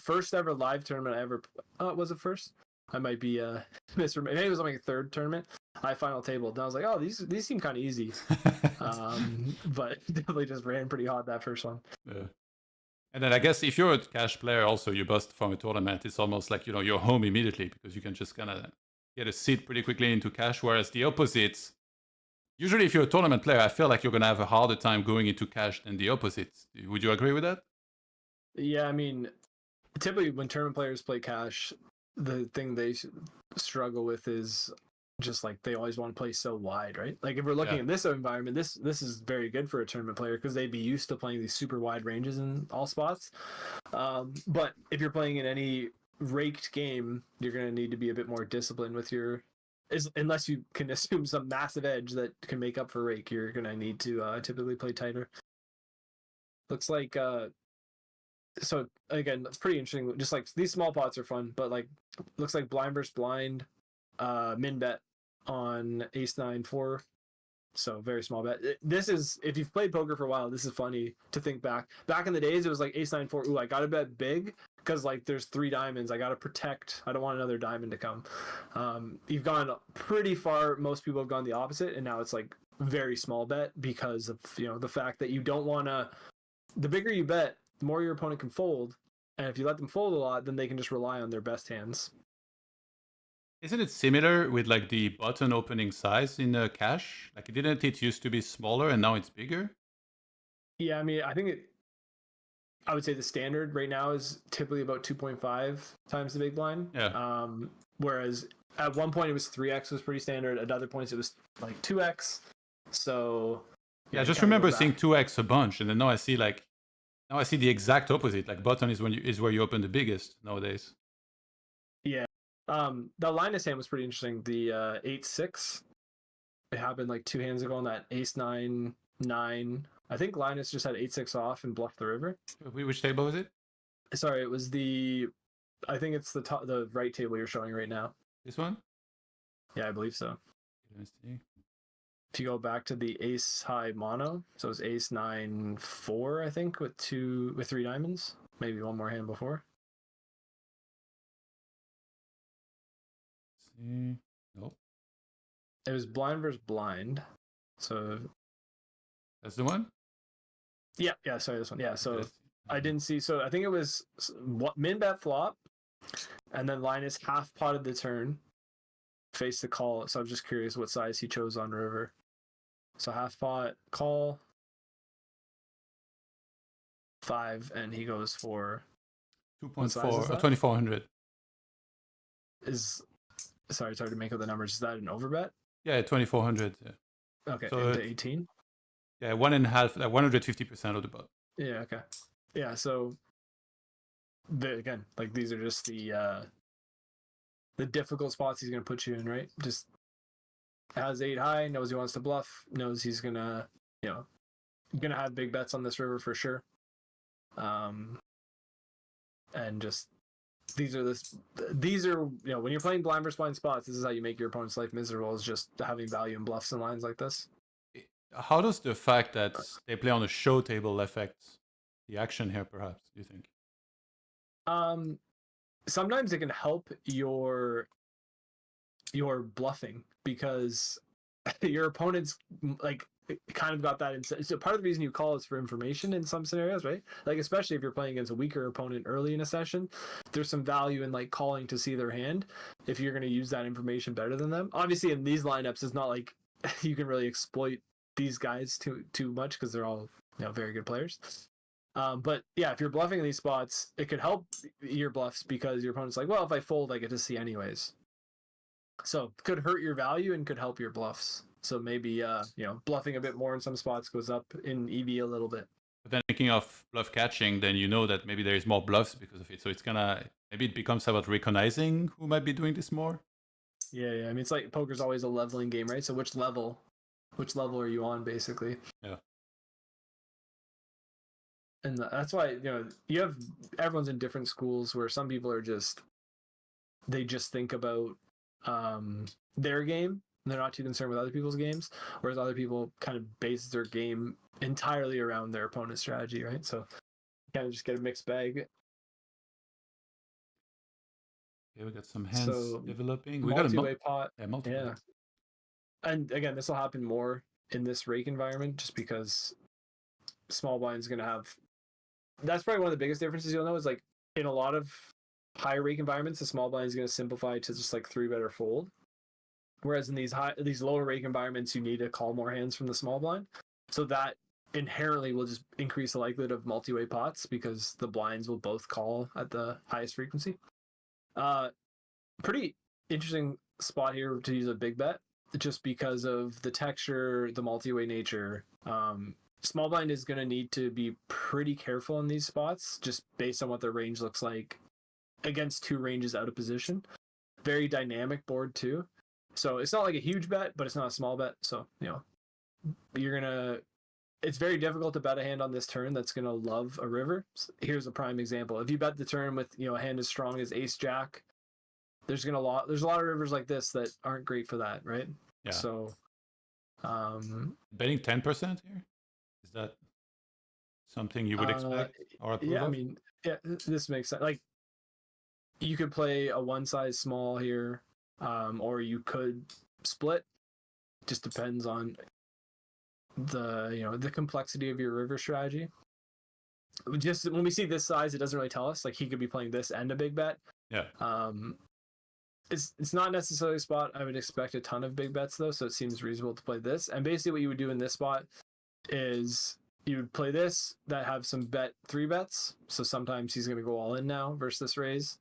first ever live tournament I ever. Was it first? I might be misremembering. Maybe it was like a third tournament. I final tabled, and I was like, oh, these seem kind of easy. But definitely just ran pretty hot that first one. Yeah. And then I guess if you're a cash player, also you bust from a tournament, it's almost like you're home immediately because you can just kind of get a seat pretty quickly into cash. Whereas the opposite, usually if you're a tournament player, I feel like you're gonna have a harder time going into cash than the opposite. Would you agree with that? Yeah, I mean, typically when tournament players play cash, the thing they struggle with is just like they always want to play so wide, right? Like if we're looking at this environment, this is very good for a tournament player because they'd be used to playing these super wide ranges in all spots. But if you're playing in any raked game, you're going to need to be a bit more disciplined with your, unless you can assume some massive edge that can make up for rake, you're going to need to typically play tighter. Looks like so again, pretty interesting. Just like these small pots are fun, but like looks like blind versus blind, min bet on ace 9-4, so very small bet. This is, if you've played poker for a while, this is funny to think back in the days. It was like ace 9-4, ooh, I gotta bet big because like there's 3 diamonds, I gotta protect, I don't want another diamond to come. You've gone pretty far, most people have gone the opposite, and now it's like very small bet because of the fact that you don't want to, the bigger you bet, the more your opponent can fold, and if you let them fold a lot, then they can just rely on their best hands. Isn't it similar with like the button opening size in cash? Like didn't it used to be smaller and now it's bigger? Yeah, I mean, I would say the standard right now is typically about 2.5 times the big blind. Yeah. Whereas at one point it was 3x was pretty standard. At other points it was like 2x. So yeah, I just remember seeing 2x a bunch, and then now I see the exact opposite. Like button is where you open the biggest nowadays. Yeah. The Linus hand was pretty interesting. The 8-6. It happened like 2 hands ago on that ace 9-9. I think Linus just had 8-6 off and bluffed the river. Which table was it? Sorry, it was I think it's the right table you're showing right now. This one? Yeah, I believe so. Let's see. If you go back to the ace high mono, so it's ace 9-4, I think, with 3 diamonds, maybe one more hand before. Let's see. Nope. It was blind versus blind. So that's the one? Yeah, sorry, this one. Yeah, so I didn't see, so I think it was min bet flop, and then Linus half potted the turn, faced the call. So I'm just curious what size he chose on river. So half pot call 5, and he goes for 2.4 or 2400. Sorry, it's hard to make up the numbers. Is that an overbet? Yeah, 2400. Yeah. Okay, so into 18. Yeah, 1.5, 150% of the pot. Yeah, okay. Yeah, so again, like these are just the difficult spots he's gonna put you in, right? Just has 8 high, knows he wants to bluff, knows he's gonna have big bets on this river for sure. And just these are when you're playing blind versus blind spots, this is how you make your opponent's life miserable, is just having value in bluffs and lines like this. How does the fact that they play on a show table affect the action here, perhaps, do you think? Sometimes it can help your bluffing because your opponent's like kind of got that. So part of the reason you call is for information in some scenarios, right? Like especially if you're playing against a weaker opponent early in a session, there's some value in like calling to see their hand if you're going to use that information better than them. Obviously, in these lineups, it's not like you can really exploit these guys too much because they're all very good players. But yeah, if you're bluffing in these spots, it could help your bluffs because your opponent's like, well, if I fold, I get to see anyways. So could hurt your value and could help your bluffs. So maybe bluffing a bit more in some spots goes up in EV a little bit. But then thinking of bluff catching, then you know that maybe there is more bluffs because of it. So it's maybe it becomes about recognizing who might be doing this more. Yeah. I mean, it's like poker's always a leveling game, right? So which level are you on, basically? Yeah. And that's why you have everyone's in different schools where some people are they just think about their game. They're not too concerned with other people's games, whereas other people kind of base their game entirely around their opponent's strategy, right? So kind of just get a mixed bag. Okay, we got some hands So developing. We got a multi-way pot. multi-way. Yeah. And again, this will happen more in this rake environment just because small blind is going to have. That's probably one of the biggest differences you'll know is like in a lot of high rake environments, the small blind is going to simplify to just like 3-bet or fold. Whereas in these lower rake environments, you need to call more hands from the small blind. So that inherently will just increase the likelihood of multi-way pots because the blinds will both call at the highest frequency. Pretty interesting spot here to use a big bet just because of the texture, the multi-way nature. Small blind is going to need to be pretty careful in these spots just based on what their range looks like against 2 ranges out of position. Very dynamic board too. So it's not like a huge bet, but it's not a small bet. So, it's very difficult to bet a hand on this turn that's going to love a river. Here's a prime example. If you bet the turn with, a hand as strong as ace jack, there's a lot of rivers like this that aren't great for that, right? Yeah. So, betting 10% here, is that something you would expect or approve yeah, of? I mean, yeah, this makes sense. Like, you could play a one size small here, or you could split. Just depends on the complexity of your river strategy. Just when we see this size, it doesn't really tell us. Like, he could be playing this and a big bet. Yeah. It's not necessarily a spot I would expect a ton of big bets though, so it seems reasonable to play this. And basically what you would do in this spot is you would play this that have some 3 bets. So sometimes he's going to go all in now versus this raise.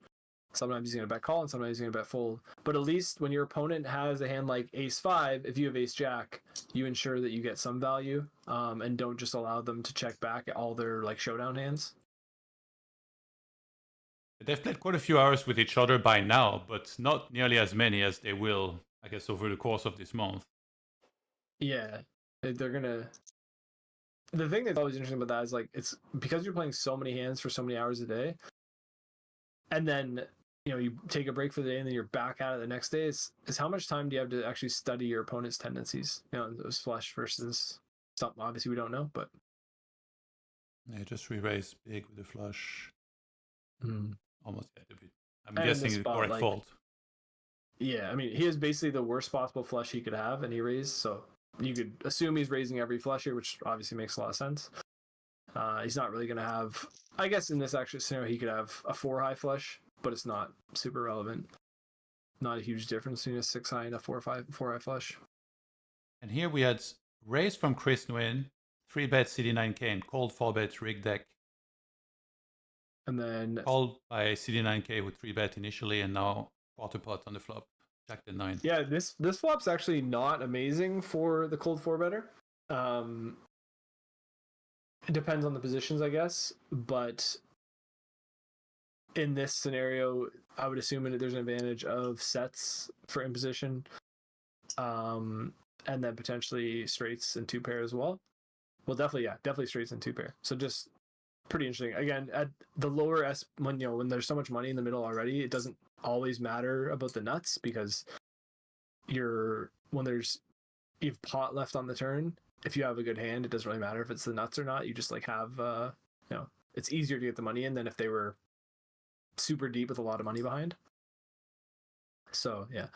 Sometimes he's going to bet call and sometimes he's going to bet fold. But at least when your opponent has a hand like ace 5, if you have ace jack, you ensure that you get some value, and don't just allow them to check back all their like showdown hands. They've played quite a few hours with each other by now, but not nearly as many as they will, I guess, over the course of this month. Yeah, they're gonna. The thing that's always interesting about that is like it's because you're playing so many hands for so many hours a day, and then you take a break for the day and then you're back at it the next day. Is how much time do you have to actually study your opponent's tendencies? Those flush versus something. Obviously, we don't know, but yeah, just re-raise big with the flush. Almost get a bit. I'm and guessing the correct fault. Yeah, I mean, he has basically the worst possible flush he could have, and he raised. So you could assume he's raising every flush here, which obviously makes a lot of sense. He's not really going to have. I guess in this actual scenario, he could have a 4 high flush, but it's not super relevant. Not a huge difference between a 6 high and a 4 high flush. And here we had raise from Chris Nguyen, 3-bet CD9K and called 4-bet rig deck. And then called by CD9K with 3-bet initially, and now quarter pot on the flop, Jack 10-9. Yeah, this flop's actually not amazing for the cold 4-better. It depends on the positions, I guess, but in this scenario, I would assume there's an advantage of sets for imposition, and then potentially straights and 2-pair as well. Well, definitely straights and 2-pair. So just pretty interesting. Again, at the lower S, when there's so much money in the middle already, it doesn't always matter about the nuts because you've pot left on the turn. If you have a good hand, it doesn't really matter if it's the nuts or not. You just like have it's easier to get the money in than if they were super deep with a lot of money behind. So yeah,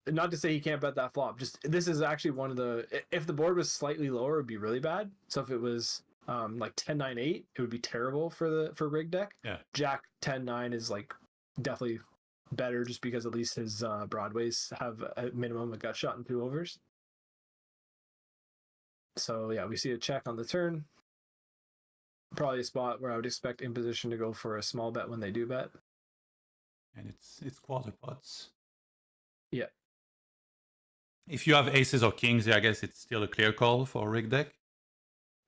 not to say he can't bet that flop. Just this is actually one of the. If the board was slightly lower, it would be really bad. So if it was like 10-9-8, it would be terrible for rig deck. Yeah. Jack 10-9 is like definitely better just because at least his broadways have a minimum a gut shot and 2 overs. So yeah, we see a check on the turn. Probably a spot where I would expect imposition to go for a small bet when they do bet. And it's quarter pots. Yeah. If you have aces or kings, I guess it's still a clear call for a rig deck.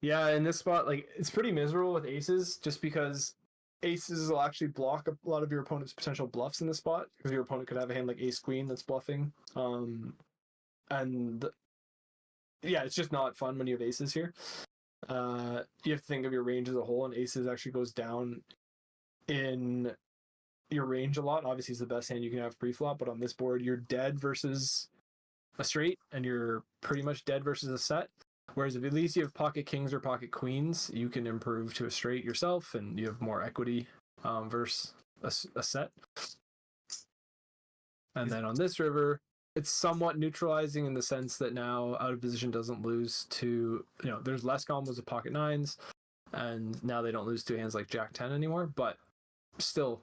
Yeah, in this spot, like it's pretty miserable with aces just because aces will actually block a lot of your opponent's potential bluffs in this spot because your opponent could have a hand like ace queen that's bluffing. And yeah, it's just not fun when you have aces here. You have to think of your range as a whole, and aces actually goes down in your range a lot. Obviously, it's the best hand you can have pre-flop, but on this board, you're dead versus a straight, and you're pretty much dead versus a set. Whereas if at least you have pocket kings or pocket queens, you can improve to a straight yourself, and you have more equity versus a set. And then on this river, it's somewhat neutralizing in the sense that now out of position doesn't lose to, there's less combos of pocket nines, and now they don't lose to hands like Jack 10 anymore, but still,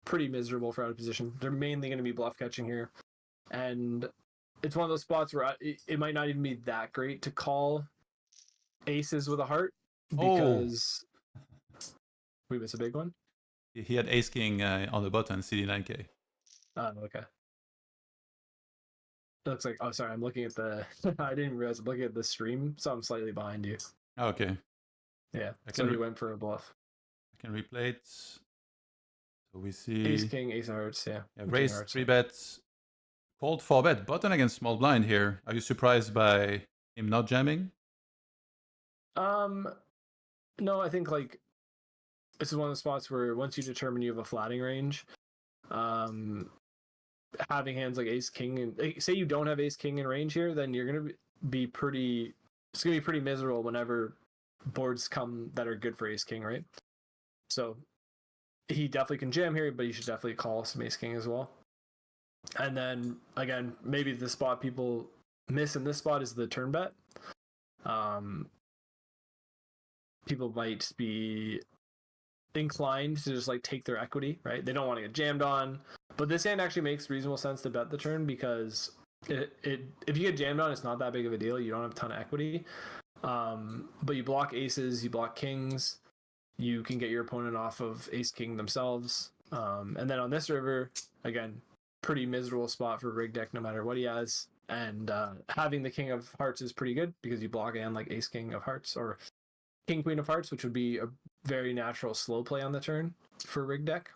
pretty miserable for out of position. They're mainly going to be bluff catching here. And it's one of those spots where it might not even be that great to call aces with a heart because we miss a big one. He had ace king on the button, CD9K. Oh, okay. It looks like, oh, sorry, I'm looking at the, I didn't realize I'm looking at the stream, so I'm slightly behind you. Okay. Yeah, so he went for a bluff. I can replay it. So we see... Ace, king, ace of hearts, yeah. Raise 3 bets. Cold 4 bet. Button against small blind here. Are you surprised by him not jamming? No, I think like this is one of the spots where once you determine you have a flatting range, having hands like ace king and say you don't have ace king in range here, then you're gonna be pretty. It's gonna be pretty miserable whenever boards come that are good for ace king, right? So he definitely can jam here, but you should definitely call some ace king as well. And then again, maybe the spot people miss in this spot is the turn bet. People might be inclined to just like take their equity, right? They don't want to get jammed on, but this hand actually makes reasonable sense to bet the turn because if you get jammed on, it's not that big of a deal. You don't have a ton of equity, but you block aces, you block kings, you can get your opponent off of ace king themselves, and then on this river, again, pretty miserable spot for rig deck no matter what he has, and having the king of hearts is pretty good because you block a hand like ace king of hearts or king queen of hearts, which would be a very natural slow play on the turn for rig deck.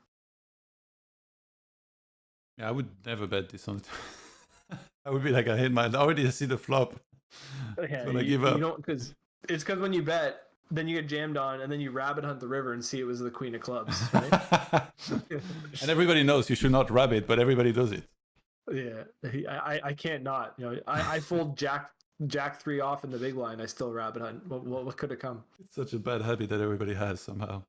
Yeah, I would never bet this on it. I would be like, I hate I already see the flop. Yeah, I give up. You don't, because when you bet, then you get jammed on, and then you rabbit hunt the river and see it was the queen of clubs, right? And everybody knows you should not rabbit, but everybody does it. Yeah, I can't not. I fold Jack 3 off in the big line. I still rabbit hunt. What could have come? It's such a bad habit that everybody has somehow.